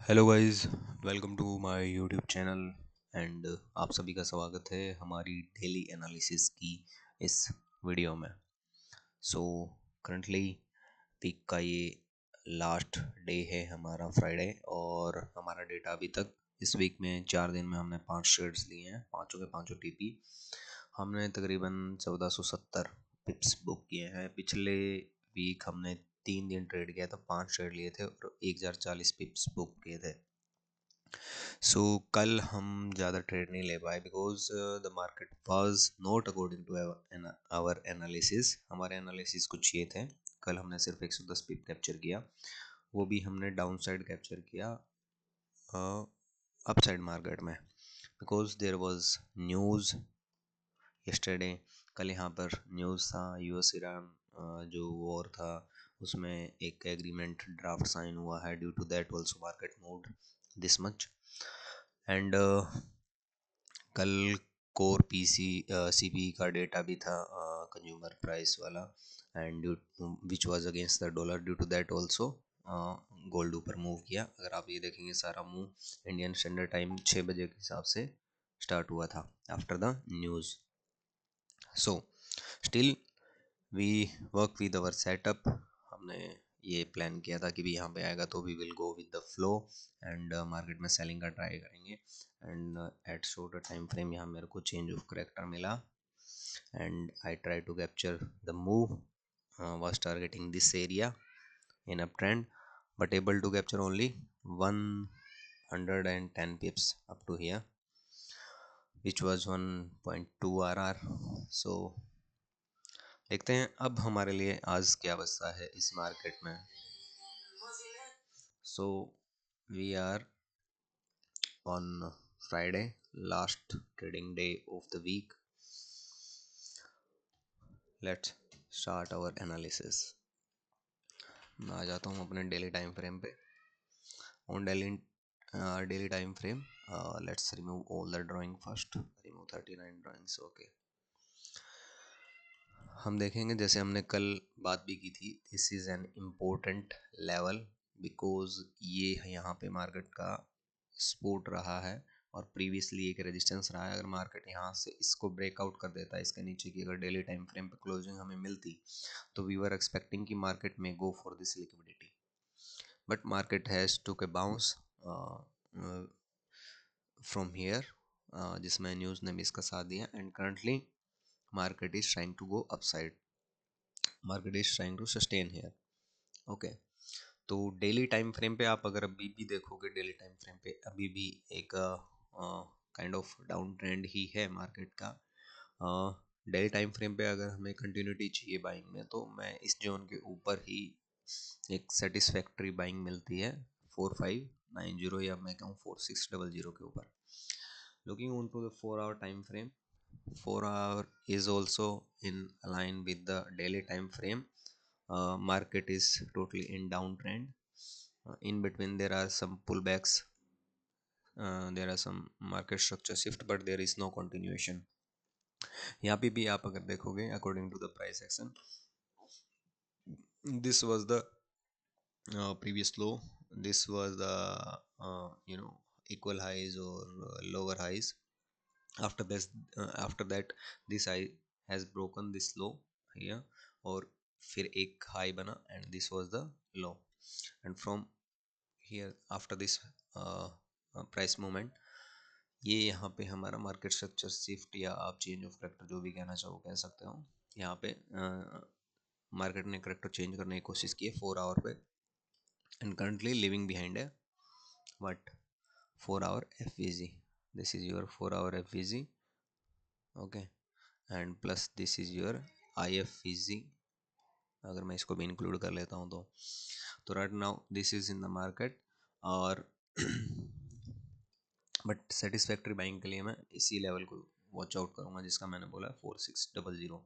Hello guys, welcome to my YouTube channel and आप सभी का स्वागत है हमारी डेली एनालिसिस की इस वीडियो में। सो करंटली वीक का ये लास्ट डे है हमारा फ्राइडे, और हमारा डेटा अभी तक इस वीक में 4 दिन में हमने 5 ट्रेड्स लिए हैं, पाँचों के पाँचों टीपी। हमने तकरीबन 1470 पिप्स बुक किए हैं। पिछले वीक हमने 3 दिन ट्रेड किया था, 5 ट्रेड लिए थे और 1040 पिप्स बुक किए थे। सो कल हम ज़्यादा ट्रेड नहीं ले पाए because the market was not according to our analysis. हमारे एनालिसिस कुछ ये थे। कल हमने सिर्फ 110 पिप कैप्चर किया, वो भी हमने डाउन साइड कैप्चर किया अपसाइड मार्केट में, because there was news yesterday. कल यहाँ पर न्यूज़ था यूएस ईरान जो वॉर था, उसमें एक एग्रीमेंट ड्राफ्ट साइन हुआ है। Due to that also market moved this much. And कल कोर पीसी सीपीई का डेटा भी था, कंज्यूमर प्राइस वाला, and which was against the dollar. Due to that also gold ऊपर मूव किया। अगर आप ये देखेंगे, सारा मूव इंडियन स्टैंडर्ड टाइम 6 बजे के हिसाब से स्टार्ट हुआ था after the news. So still we work with our setup. हमने ये प्लान किया था कि भी यहाँ पे आएगा तो we will go with the flow and market में सेलिंग का ट्राई करेंगे। And at short time frame यहाँ मेरे को चेंज ऑफ करेक्टर मिला and I try to capture the move was targeting this area in uptrend, but able to capture only 110 pips up to here, which was 1.2 RR. So देखते हैं अब हमारे लिए आज क्या बचता है इस मार्केट में। So we are on Friday, last trading day of the week. Let's start our analysis. मैं आ जाता हूँ अपने डेली टाइम फ्रेम पे। On daily time frame, let's remove all the drawing first. Remove 39 drawings. Okay, हम देखेंगे जैसे हमने कल बात भी की थी, this is an important level because ये यहाँ पे मार्केट का सपोर्ट रहा है और प्रीवियसली एक रेजिस्टेंस रहा है। अगर मार्केट यहाँ से इसको ब्रेकआउट कर देता है, इसके नीचे की अगर डेली टाइम फ्रेम पे क्लोजिंग हमें मिलती, तो वी वर एक्सपेक्टिंग कि मार्केट में go for this liquidity, but market has took A bounce from here, जिसमें न्यूज़ ने भी इसका साथ दिया। And currently market is trying to go upside, market is trying to sustain here. Okay, तो daily time frame पे आप अगर अभी भी देखोगे, डेली टाइम फ्रेम पे अभी भी एक काइंड ऑफ डाउन ट्रेंड ही है मार्केट का। डेली टाइम फ्रेम पे अगर हमें कंटिन्यूटी चाहिए बाइंग में, तो मैं इस जोन के ऊपर ही एक सेटिस्फैक्ट्री बाइंग मिलती है 4590 या मैं कहूँ 4600 के ऊपर। Looking on to the 4 hour time frame, 4 hour is also in line with the daily time frame. Market is totally in downtrend. In between there are some pullbacks, there are some market structure shift, but there is no continuation. यहाँ पे भी आप अगर देखोगे according to the price action, this was the previous low, this was the equal highs or lower highs. After this, after that this high has broken this low here, और फिर एक high बना and this was the low. And from here after this price movement, ये यहाँ पे हमारा market structure shift या आप चेंज ऑफ करेक्टर जो भी कहना चाहो कह सकते हो। यहाँ पे मार्केट ने करेक्टर चेंज करने की कोशिश की है 4 आवर पे, एंड करंटली लिविंग बिहाइंड है but 4 hour FVG। This is your 4 hour FVG, okay, and plus this is your IFVG। अगर मैं इसको भी इंक्लूड कर लेता हूँ तो right now this is in the market. और बट सेटिस्फैक्ट्री बाइंग के लिए मैं इसी लेवल को वॉच आउट करूँगा जिसका मैंने बोला 4600।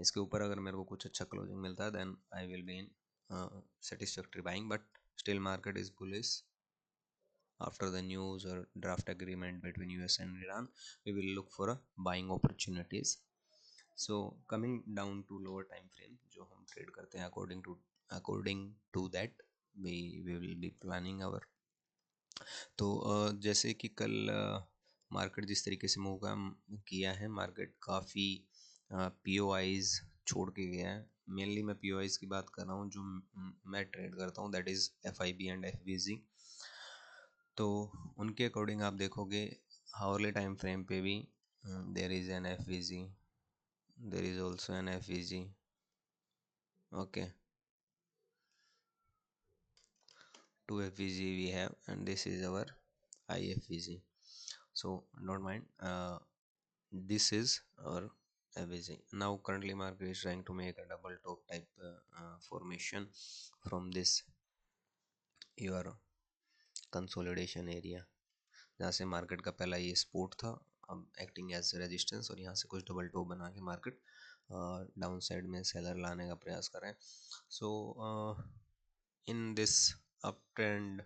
इसके ऊपर अगर मेरे को कुछ अच्छा क्लोजिंग मिलता है then I will be in satisfactory buying, but still market is bullish after the news or draft agreement between US and Iran. We will look for a buying opportunities. So coming down to lower time frame जो हम trade करते हैं, according to that we will be planning our तो जैसे कि कल market जिस तरीके से मूव किया है, मार्केट काफ़ी पीओआईज छोड़ के गया है। मेनली मैं पीओआईज की बात कर रहा हूँ जो मैं ट्रेड करता हूँ, that is FIB and FVG. तो उनके अकॉर्डिंग आप देखोगे हावरली टाइम फ्रेम पे भी there is an FVG, there is also an FVG. Okay, two FVG we have, and this is our IFVG. So don't mind, this is our FVG. Now currently market is trying to make a double top type formation from this your consolidation area, जहाँ से market का पहला ये support था, अब acting as resistance, और यहाँ से कुछ डबल टॉप बना के मार्केट डाउन साइड में सेलर लाने का प्रयास कर रहे हैं। So in this up trend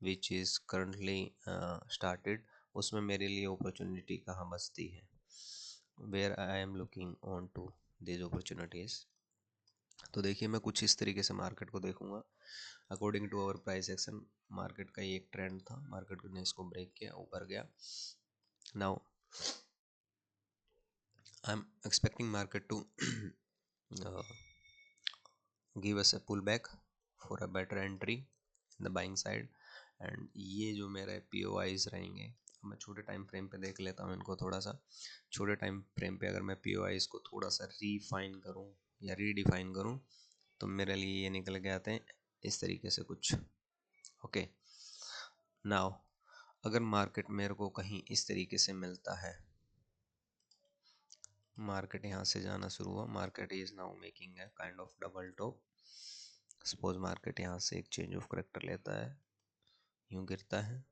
which is currently started, उसमें मेरे लिए अपॉर्चुनिटी कहाँ बचती है, where I am looking on to this opportunities. तो देखिए मैं कुछ इस तरीके से मार्केट को देखूंगा according to our price action. Market का ये एक ट्रेंड था, मार्केट ने इसको ब्रेक किया, ऊपर गया। Now I am expecting market to give us a pullback for a better entry in the buying side। And ये जो मेरे पी ओ आईज रहेंगे, मैं छोटे टाइम फ्रेम पे देख लेता हूँ इनको थोड़ा सा। छोटे टाइम फ्रेम पे अगर मैं पी ओ आईज को थोड़ा सा रीफाइन करूँ या रीडिफाइन करूँ तो मेरे लिए ये निकल के आते हैं इस तरीके से कुछ। ओके, नाउ अगर मार्केट मेरे को कहीं इस तरीके से मिलता है, मार्केट यहाँ से जाना शुरू हुआ, market is now making a kind of double top. Suppose market यहाँ से एक चेंज ऑफ करेक्टर लेता है, यूँ गिरता है,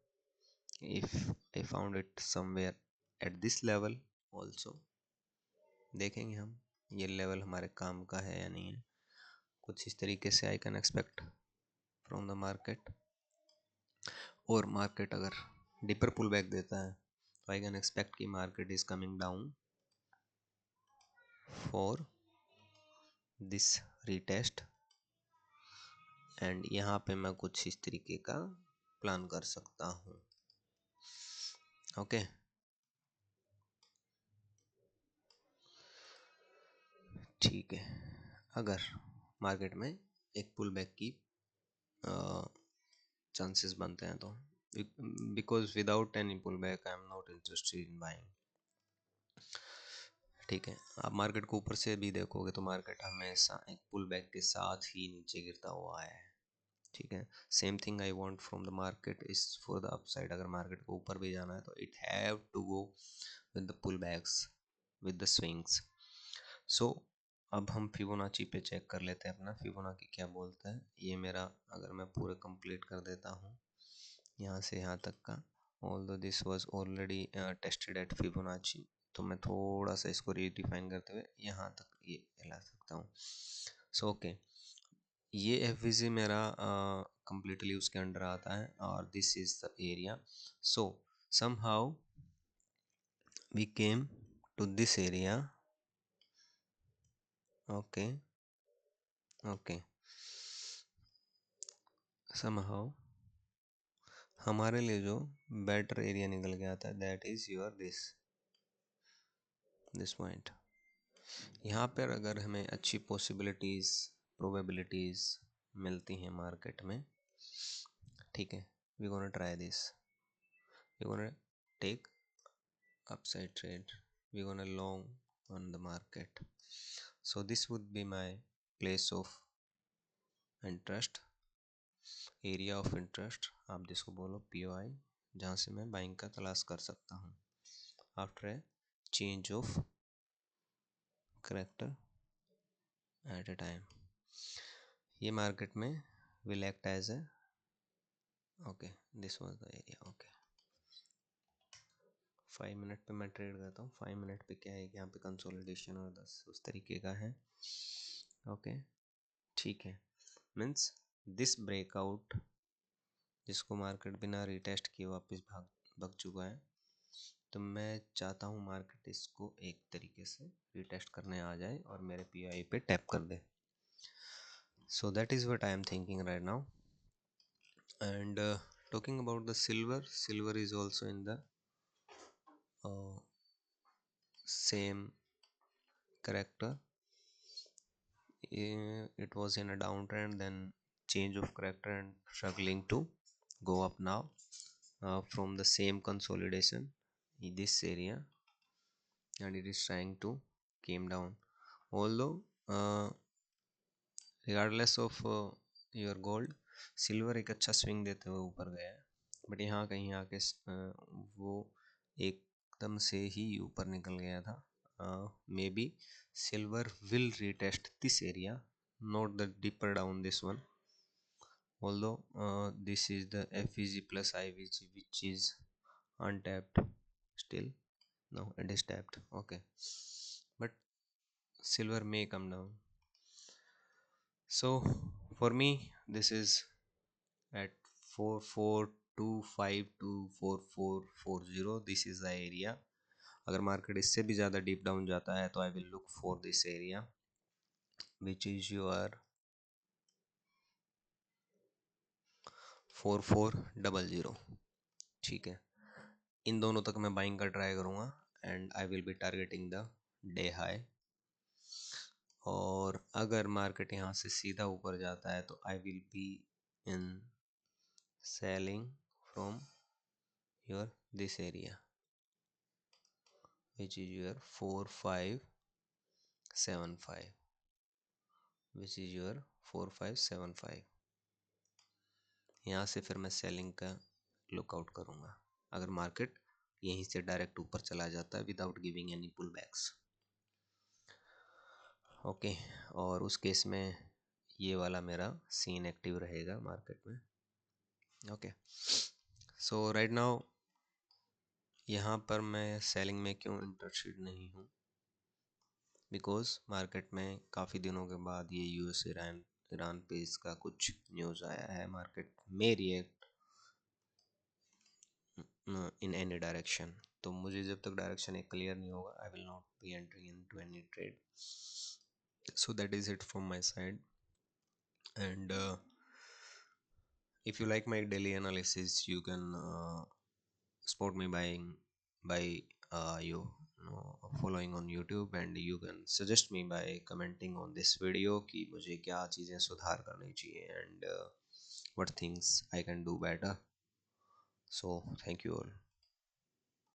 if I found it somewhere at this level also, देखेंगे हम ये लेवल हमारे काम का है या नहीं है। कुछ इस तरीके से I can expect from the market. और मार्केट अगर डीपर पुल बैक देता है तो आई कैन एक्सपेक्ट कि market is coming down for this retest, and यहाँ पे मैं कुछ इस तरीके का प्लान कर सकता हूँ। ओके, ठीक है। अगर मार्केट में एक पुल बैक की चांसेस बनते हैं तो, because without any pull back I am not interested in buying. ठीक है, आप मार्केट को ऊपर से भी देखोगे तो मार्केट हमेशा एक पुल बैक के साथ ही नीचे गिरता हुआ है। ठीक है, same thing I want from the market is for the upside. अगर मार्केट को ऊपर भी जाना है तो it have to go with the pull backs, with the swings. So अब हम फिबोनाची पे चेक कर लेते हैं अपना, फिबोनाची क्या बोलता है। ये मेरा अगर मैं पूरे कंप्लीट कर देता हूँ यहाँ से यहाँ तक का, although this was already tested eight Fibonacci, तो मैं थोड़ा सा इसको रीडिफाइन करते हुए यहाँ तक ये ला सकता हूँ। सो ओके, ये एफ मेरा कंप्लीटली उसके अंडर आता है, और this is the area. So somehow we came to this area. Okay, okay, somehow हमारे लिए जो बेटर एरिया निकल के आता है that is your this point. यहाँ पर अगर हमें अच्छी पॉसिबिलिटीज़, प्रोबेबिलिटीज़ मिलती हैं मार्केट में, ठीक है, we gonna try this, we gonna take upside trade, we gonna long on the market। So this would be my place of interest, area of interest, आप जिसको बोलो POI, जहाँ से मैं बाइंग का तलाश कर सकता हूँ after a change of character at a time. ये मार्केट में will act as a, okay, this was the area. Okay, 5 minute पे मैं ट्रेड करता हूँ। 5 मिनट पे क्या है कि यहाँ पे कंसोलिडेशन और 10 उस तरीके का है। ओके, ठीक है, मीन्स दिस ब्रेकआउट जिसको मार्केट बिना रिटेस्ट किए वापस भाग चुका है, तो मैं चाहता हूँ मार्केट इसको एक तरीके से रिटेस्ट करने आ जाए और मेरे पीआई पे टैप कर दे। So that is what I am thinking right now, and Talking about the silver is also in the uh, same character. It was in a downtrend, then change of character and struggling to go up now from the same consolidation in this area, and it is trying to came down. Although regardless of your gold, silver एक अच्छा swing देते हुए ऊपर गया है, but यहाँ कहीं आके वो एकदम से ही ऊपर निकल गया था. May be silver will retest this area, not the deeper down this one. Although this is the FEG plus IVG which is untapped still. No, it is tapped. Okay, but silver may come down. So for me, this is at 4425 to 4440. This is the area. अगर market इससे भी ज़्यादा deep down जाता है तो I will look for this area which is your 4400. ठीक है, इन दोनों तक मैं बाइंग का ट्राई करूँगा and I will B targeting the day high. और अगर मार्केट यहाँ से सीधा ऊपर जाता है तो आई will be in selling from your this area which is your 4575, which is your 4575. यहाँ से फिर मैं सेलिंग का लुकआउट करूँगा अगर मार्केट यहीं से डायरेक्ट ऊपर चला जाता है विदाउट गिविंग एनी पुल बैक्स. ओके, और उस केस में ये वाला मेरा सीन एक्टिव रहेगा मार्केट में. ओके, सो राइट नाउ यहाँ पर मैं सेलिंग में क्यों इंटरेस्टेड नहीं हूँ, बिकॉज मार्केट में काफ़ी दिनों के बाद ये यूएस ईरान पे इसका कुछ न्यूज़ आया है. मार्केट में रिएक्ट इन एनी डायरेक्शन, तो मुझे जब तक डायरेक्शन एक क्लियर नहीं होगा I will not be entering into any trade. So that is it from my side, and if you like my daily analysis you can support me by you know, following on YouTube, and you can suggest me by commenting on this video कि मुझे क्या चीज़ें सुधार करनी चाहिए and what things I can do better. So thank you all.